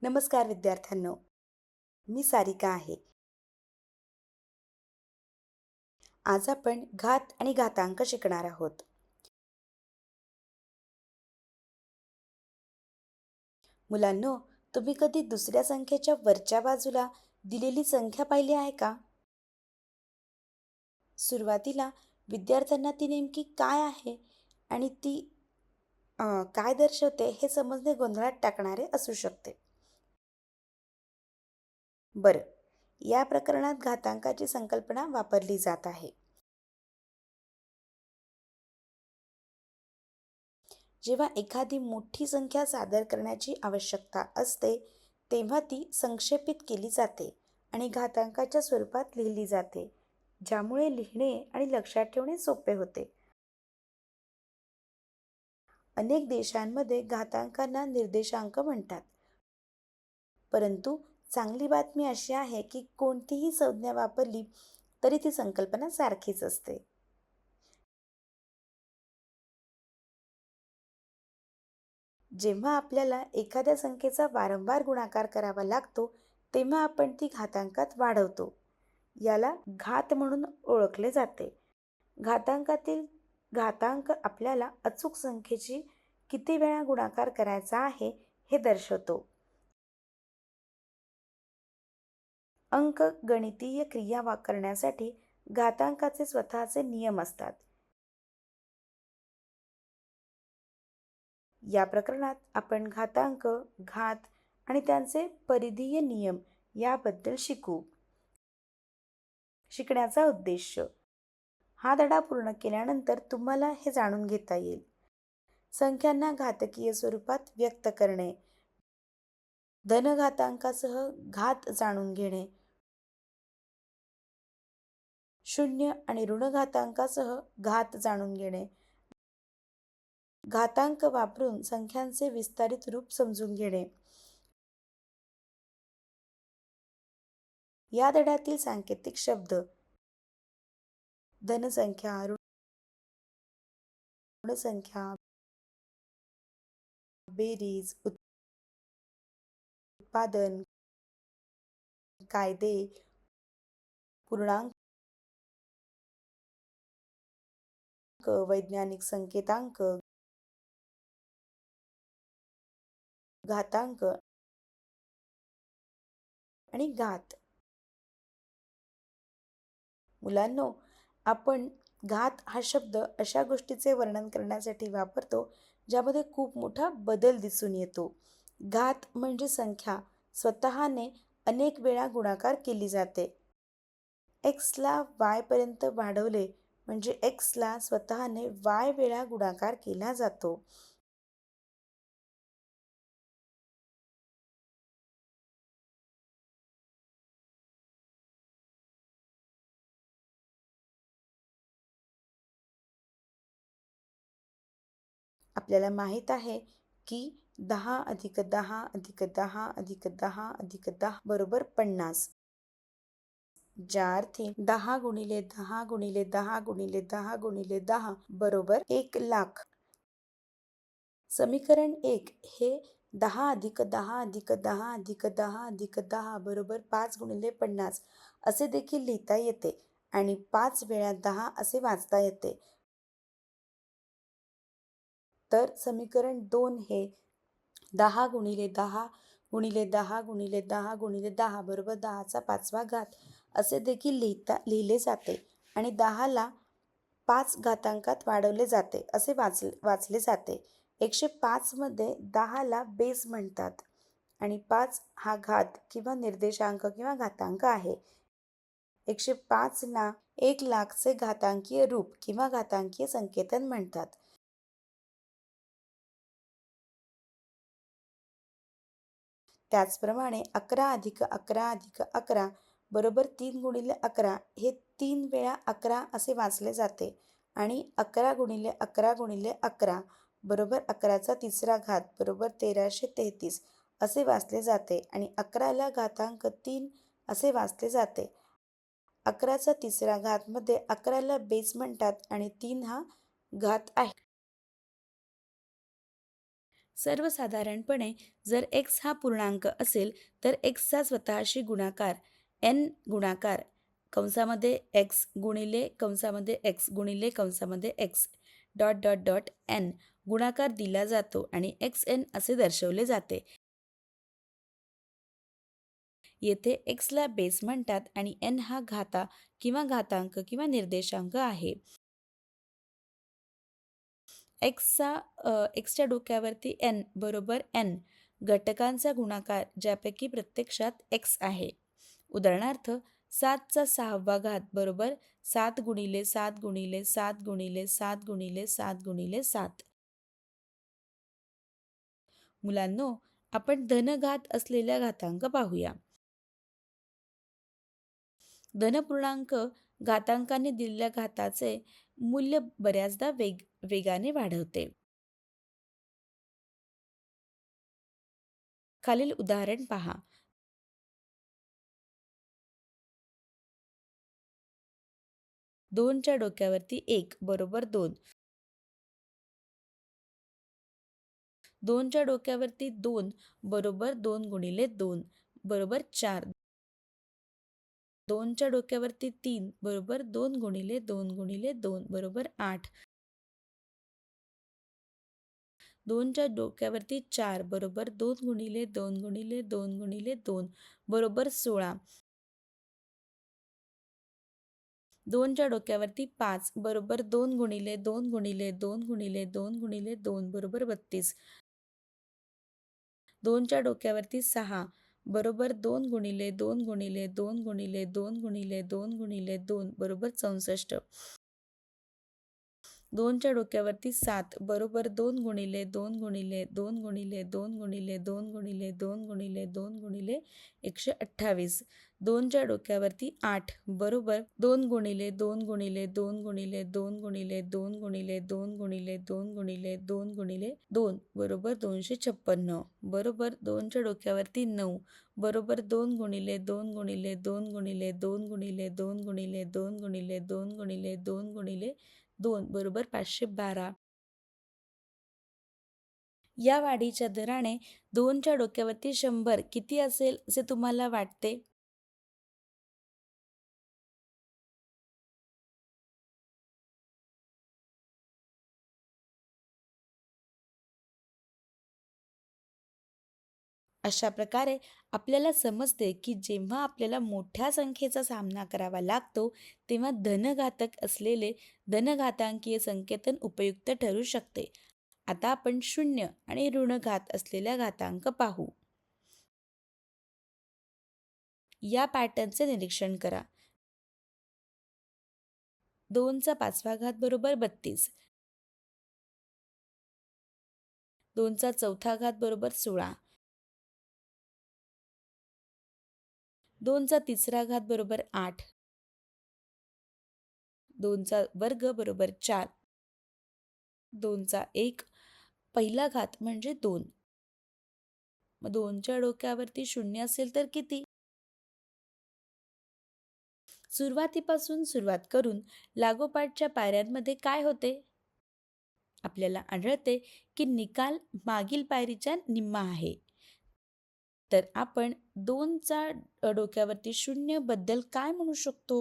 नमस्कार विद्यार्थ्यांनो, मी सारिका आहे. आज आपण घात आणि घातांक शिकणार आहोत. मुलांनो, तुम्ही कधी दुसऱ्या संख्येच्या वरच्या बाजूला दिलेली संख्या पाहिली आहे का? सुरुवातीला विद्यार्थ्यांना ती नेमकी काय आहे आणि ती काय दर्शवते हे समजणे गोंधळात टाकणारे असू शकते. बरं, या प्रकरणात घातांकाची संकल्पना वापरली जात आहे. जेव्हा एखादी मोठी संख्या सादर करण्याची आवश्यकता असते, तेव्हा ती संक्षेपित केली जाते आणि घातांकाच्या स्वरूपात लिहिली जाते, ज्यामुळे लिहिणे आणि लक्षात ठेवणे सोपे होते. अनेक देशांमध्ये घातांकांना निर्देशांक म्हणतात. परंतु चांगली बातमी अशी आहे की कोणतीही संज्ञा वापरली तरी ती संकल्पना सारखीच असते. जेव्हा आपल्याला एखाद्या संख्येचा वारंवार गुणाकार करावा लागतो, तेव्हा आपण ती घातांकात वाढवतो. याला घात म्हणून ओळखले जाते. घातांकातील घातांक आपल्याला अचूक संख्येची किती वेळा गुणाकार करायचा आहे हे दर्शवतो. अंकगणितीय क्रिया करण्यासाठी घातांकाचे स्वतःचे नियम असतात. या प्रकरणात आपण घातांक, घात आणि त्यांचे परिधीय नियम याबद्दल शिकू. शिकण्याचा उद्देश: हा धडा पूर्ण केल्यानंतर तुम्हाला हे जाणून घेता येईल. संख्यांना घातकीय स्वरूपात व्यक्त करणे, धनघातांकासह घात जाणून घेणे, शून्य आणि ऋणघातांकासह घात जाणून घेणे, घातांक वापरून संख्यांचे विस्तारित रूप समजून घेणे. या धड्यातील सांकेतिक शब्द धनसंख्या, ऋणसंख्या, बेरीज, उत्पादन, कायदे, पूर्णांक, वैज्ञानिक संकेतांक, घातांक आणि घात. मुलांनो, आपण घात हा शब्द अशा गोष्टीचे वर्णन करण्यासाठी वापरतो ज्यामध्ये खूप मोठा बदल दिसून येतो. घात म्हणजे संख्या स्वतःने अनेक वेळा गुणाकार केली जाते. एक्सला वाय पर्यंत वाढवले म्हणजे एक्सला स्वतःने वाय वेळा गुणाकार केला जातो. आपल्याला माहित आहे की 10 अधिक 10 अधिक 10 अधिक 10 अधिक 10 बरोबर 50. ज्या अर्थी 10 गुणिले 10 गुणिले 10 गुणिले 10 गुणिले 10 बरोबर 1,00,000. समीकरण 1 हे 10 अधिक 10 अधिक 10 अधिक 10 अधिक 10 बरोबर 5 गुणिले 50 असे देखील लिहिता येते आणि 5 वेळा 10 असे वाचता येते. तर समीकरण 2 हे 10 गुणिले 10 गुणिले 10 गुणिले 10 गुणिले 10 बरोबर 10चा 5वा घात असे देखील लिहिले जाते आणि 10ला 5 घातांकात वाढवले जाते असे वाचले जाते. 105 मध्ये 10ला बेस म्हणतात आणि 5 हा घात किंवा निर्देशांक किंवा घातांक आहे. 105ला 1,00,000चे घातांकीय रूप किंवा घातांकीय संकेतन म्हणतात. त्याचप्रमाणे 11 अधिक 11 अधिक 11 बरोबर 3 गुणिले 11 हे 3 वेळा 11 असे वाचले जाते आणि 11 गुणिले 11 गुणिले 11 बरोबर 11चा तिसरा घात बरोबर 1333 असे वाचले जाते आणि 11ला घातांक 3 असे वाचले जाते. 11चा तिसरा घात मध्ये 11ला बेस म्हणतात आणि 3 हा घात आहे. सर्वसाधारणपणे जर x हा पूर्णांक असेल तर xचा स्वतःशी गुणाकार n गुणाकार कंसामध्ये x गुणिले कंसामध्ये x गुणिले कंसामध्ये x dot dot dot n गुणाकार दिला जातो आणि xn असे दर्शवले जाते. येथे x ला बेस म्हणतात आणि n हा घाता किंवा घातांक किंवा निर्देशांक आहे. xच्या डोक्यावरती n बरोबर n घटकांचा गुणाकार ज्यापैकी प्रत्यक्षात x आहे. उदाहरणार्थ 7चा 6वा घात बरोबर 7 गुणिले 7 गुणिले 7 गुणिले 7 गुणिले 7 गुणिले 7. मुलांनो, आपण धनघात असलेल्या घातांक पाहूया. धनपूर्णांक घातांकाने दिलेल्या घाताचे मूल्य बऱ्याचदा वेगाने वाढवते. खालील उदाहरण पहा. 2च्या डोक्यावरती 1 बरोबर 2. 2च्या डोक्यावरती 2 बरोबर 2 गुणिले 2 बरोबर 4. 2च्या डोक्यावरती 3 बरोबर 2 गुणिले 2 गुणिले 2 बरोबर 8. 2च्या डोक्यावरती 4 बरोबर 2 गुणिले 2 गुणिले 2 गुणिले 2 बरोबर 16. 2च्या डोक्यावरती 5 बरोबर 2 गुणिले 2 गुणिले 2 गुणिले 2 गुणिले 2 बरोबर 32. 2च्या डोक्यावरती 6 बरोबर 2 गुणिले 2 गुणिले 2 गुणिले 2 गुणिले 2 गुणिले 2 बरोबर 64. 2च्या डोक्यावरती 7 बरोबर 2 गुणिले 2 गुणिले 2 गुणिले 2 गुणिले 2 गुणिले 2 गुणिले 2 गुणिले 128. 2च्या डोक्यावरती 8 बरोबर 2 गुणिले 2 गुणिले 2 गुणिले 2 गुणिले 2 गुणिले 2 गुणिले 2 गुणिले 2 गुणिले 2 बरोबर 256. बरोबर 2च्या डोक्यावरती 9 बरोबर 2 गुणिले 2 गुणिले 2 गुणिले 2 गुणिले 2 गुणिले 2 गुणिले 2 गुणिले 2 गुणिले 2 बरोबर 512. या वाढीच्या दराने 2च्या डोक्यावरती 100 किती असेल असे तुम्हाला वाटते? अशा प्रकारे आपल्याला समजते की जेव्हा आपल्याला मोठ्या संख्येचा सामना करावा लागतो तेव्हा धनघातक असलेले धनघातांकीय संकेतन उपयुक्त ठरू शकते. आता आपण शून्य आणि ऋणघात असलेल्या घातांक पाहू. या पॅटर्नचे निरीक्षण करा. 2चा 5वा घात बरोबर 32. 2चा 4था घात बरोबर 16. 2चा 3रा घात बरोबर 8. 2चा वर्ग बरोबर 4. 2चा 1 पहिला घात म्हणजे 2. मग 2च्या डोक्यावरती 0 असेल तर किती? सुरुवातीपासून सुरुवात करून लागोपाठच्या पायऱ्यांमध्ये काय होते? आपल्याला आढळते की निकाल मागील पायरीच्या निम्मा आहे. तर आपण 2चा डोक्यावरती 0 बद्दल काय म्हणू शकतो?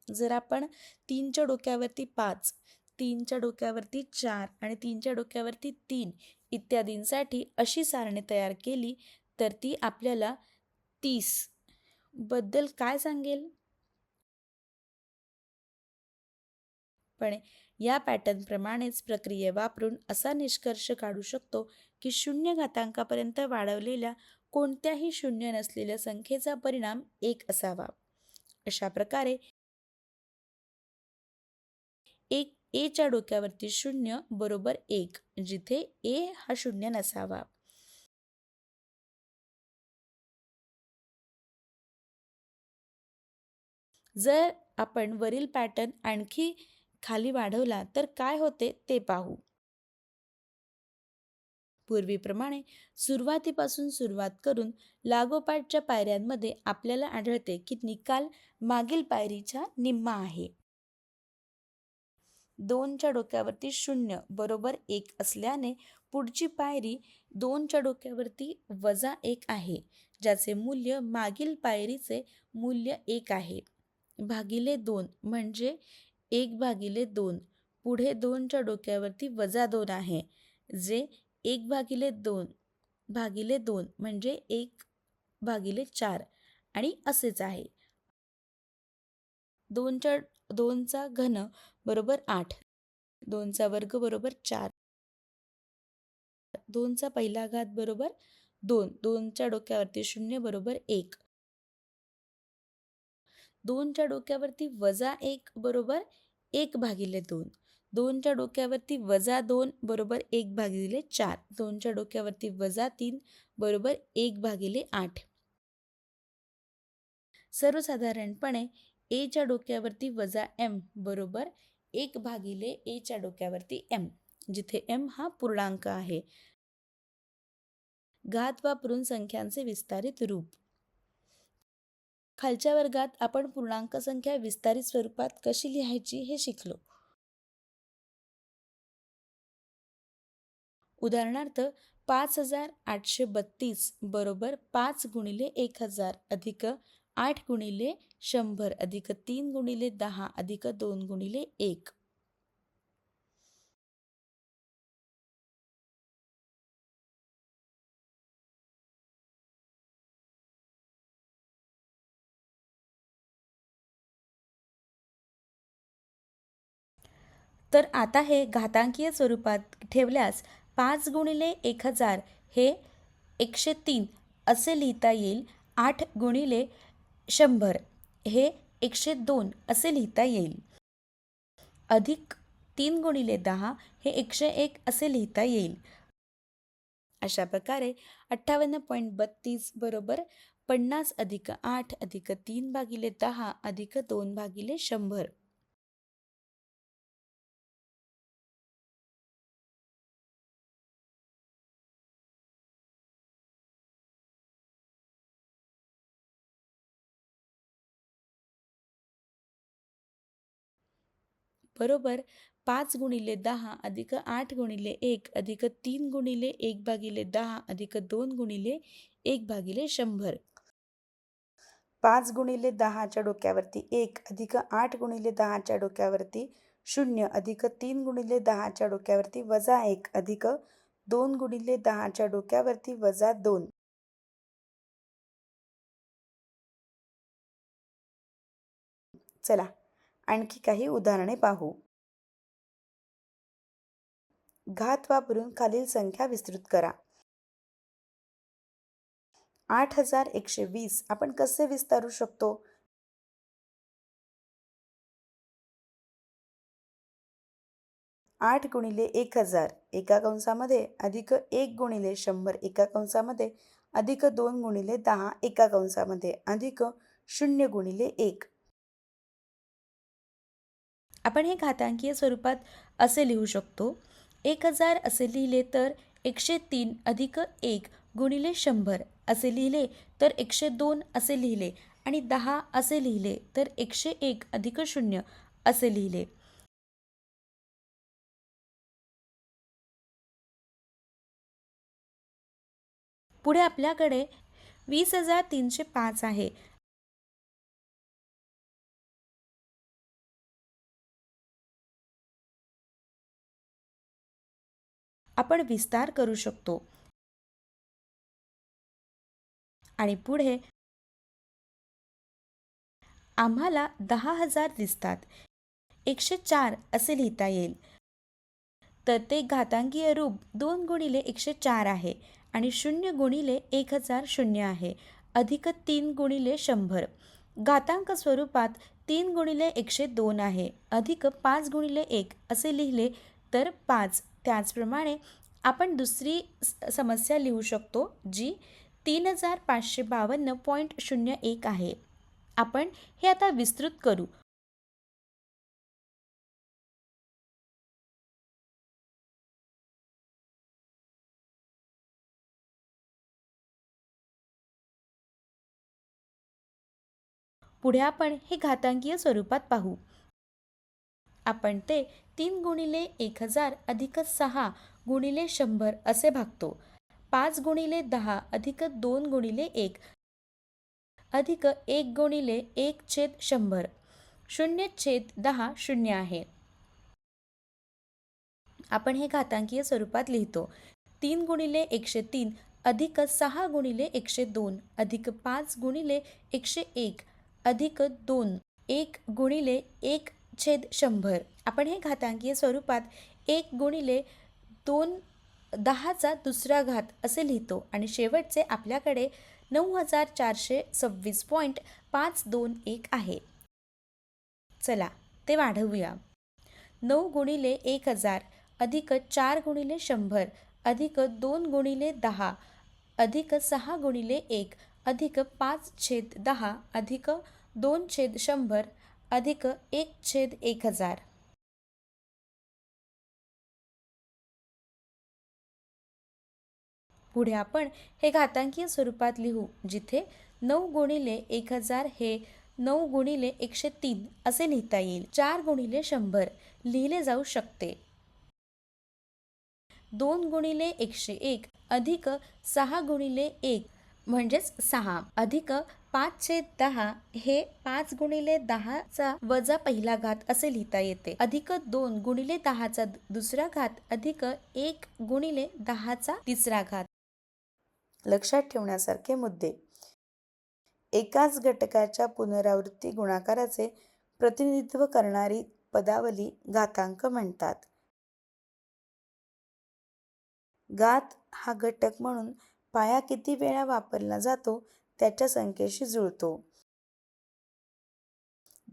जर आपण 3च्या डोक्यावरती 5, 3च्या डोक्यावरती 4 आणि 3च्या डोक्यावरती 3 इत्यादींसाठी अशी सारणी तयार केली तर ती आपल्याला 30 बद्दल काय सांगेल? पण या पॅटर्नप्रमाणेच प्रक्रिया वापरून असा निष्कर्ष काढू शकतो की शून्य घातांकापर्यंत वाढवलेल्या कोणत्याही शून्य नसलेल्या संख्येचा परिणाम 1 असावा. अशा प्रकारे च्या डोक्यावरती 0 बरोबर 1 जिथे a हा शून्य नसावा. जर आपण वरील पॅटर्न आणखी खाली वाढवला तर काय होते ते पाहू. पूर्वीप्रमाणे सुरुवातीपासून सुरुवात करून लागोपाठच्या पायऱ्यांमध्ये आपल्याला आढळते की निकाल मागील पायरीच्या निम्मा आहे. 2च्या डोक्यावरती 0 बरोबर 1 असल्याने पुढची पायरी 2च्या डोक्यावरती -1 आहे, ज्याचे मूल्य मागील पायरीचे मूल्य 1 आहे. भागिले 2 म्हणजे 1/2. पुढे 2च्या डोक्यावरती -2 आहे, जे 1/2 म्हणजे 1/4 आणि असेच आहे. 2चा घन बरोबर 8, 2चा वर्ग बरोबर 4, 2चा पहिला घात बरोबर 2, 2च्या डोक्यावरती 0 बरोबर 1, 2च्या डोक्यावरती -1 बरोबर 1/2, 2च्या डोक्यावरती -2 बरोबर 1/4, 2च्या डोक्यावरती -3 बरोबर 1/8. सर्वसाधारणपणे च्या डोक्यावरती -m बरोबर 1/a च्या डोक्यावरती m, जिथे m हा पूर्णांक आहे. घात वापरून संख्यांचे विस्तारित रूप. खालच्या वर्गात आपण पूर्णांक संख्या विस्तारित स्वरूपात कशी लिहायची हे शिकलो. उदाहरणार्थ 5832 बरोबर 5 गुणिले 1000 अधिक 8 गुणिले 100 अधिक 3 गुणिले 10 अधिक 2 गुणिले 1. तर आता हे घातांकीय स्वरूपात ठेवल्यास 5 गुणिले 1000 हे 103 असे लिहिता येईल. 8 गुणिले 100 हे 102 असे लिहिता येईल. अधिक 3 गुणिले 10 हे 101 असे लिहिता येईल. अशा प्रकारे 58.32 बरोबर 50 अधिक 8 अधिक 3/10 अधिक 2/100. बरोबर 5 गुणिले 10 अधिक 8 गुणिले 1 अधिक 3 गुणिले 1/10 अधिक 2 गुणिले 1/100. 5 गुणिले 10च्या डोक्यावरती 1 अधिक 8 गुणिले 10च्या डोक्यावरती 0 अधिक 3 गुणिले 10च्या डोक्यावरती -1 अधिक 2 गुणिले 10च्या डोक्यावरती -2. चला आणखी काही उदाहरणे पाहू. घात वापरून खालील संख्या विस्तृत करा. 8120 आपण कसे विस्तारू शकतो? 8 गुणिले 1000 एका कंसामध्ये अधिक 1 गुणिले 100 एका कंसामध्ये अधिक 2 गुणिले 10 एका कंसामध्ये अधिक 0 गुणिले 1. आपण हे घातांकीय स्वरूपात असे लिहू शकतो. 1000 असे लिहिले तर 103 अधिक 1 गुणिले 100 असे लिहिले तर 102 असे लिहिले आणि 10 असे लिहिले तर 101 अधिक 0 असे लिहिले. पुढे आपल्याकडे 20,305 आहे. आपण विस्तार करू शकतो आणि पुढे आम्हाला 10,000 दिसतात. 104 असे लिहिता येईल. तर ते घातांकीय रूप 2 गुणिले 104 आहे आणि 0 गुणिले 1000 0 आहे अधिक 3 गुणिले 100. घातांक स्वरूपात 3 गुणिले 102 आहे अधिक 5 गुणिले 1 असे लिहिले तर 5. त्याचप्रमाणे आपण दुसरी समस्या लिहू शकतो जी 3552.01 आहे. आपण हे आता विस्तृत करू. पुढे आपण हे घातांकीय स्वरूपात पाहू. आपण ते 3 गुणिले 1000 अधिक 6 गुणिले 100 असे भागतो. 5 गुणिले 10 अधिक 2 गुणिले 1 अधिक 1 गुणिले 1/100. 0/10 शून्य आहे. आपण हे घातांकीय स्वरूपात लिहितो. 3 गुणिले 103 अधिक 6 गुणिले 102 अधिक 5 गुणिले 101 अधिक 2 1 गुणिले 1/100. आपण हे घातांकीय स्वरूपात 1 गुणिले 2 10चा दुसरा घात असे लिहितो आणि शेवटचे आपल्याकडे 9426.521 आहे. चला ते वाढवूया. 9 गुणिले 1000 अधिक 4 गुणिले 100 अधिक 2 गुणिले 10 अधिक 6 गुणिले 1 अधिक 5/10 अधिक 2/100 अधिक 1/1000. पुढे आपण हे घातांकीय स्वरूपात लिहू, जिथे 9 गुणिले 1000 हे 9 गुणिले 103 असे लिहिता येईल. 4 गुणिले 100 लिहिले जाऊ शकते. 2 गुणिले 101 अधिक 6 गुणिले 1 म्हणजेच 6 अधिक 5/10 हे 5 गुणिले 10चा वजा पहिला घात असे लिहिता येते. अधिक 2 गुणिले 10चा दुसरा घात अधिक 1 गुणिले 10चा तिसरा घात. लक्षात ठेवण्यासारखे मुद्दे. एकाच घटकाच्या पुनरावृत्ती गुणाकाराचे प्रतिनिधित्व करणारी पदावली घातांक म्हणतात. घात हा घटक म्हणून पाया किती वेळा वापरला जातो त्याच्या संख्येशी जुळतो.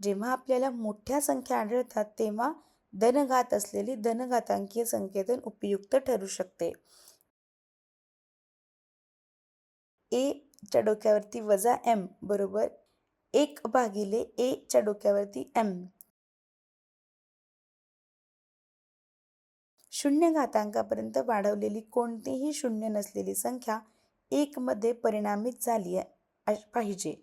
जेव्हा आपल्याला मोठ्या संख्या आढळतात तेव्हा धनघात असलेली धनघातांकीय संकेतन उपयुक्त ठरू शकते. ए च्या डोक्यावरती वजा एम बरोबर 1 भागिले ए च्या डोक्यावरती एम. शून्य घातांकापर्यंत वाढवलेली कोणतीही शून्य नसलेली संख्या 1 मध्ये परिणामित झाली पाहिजे.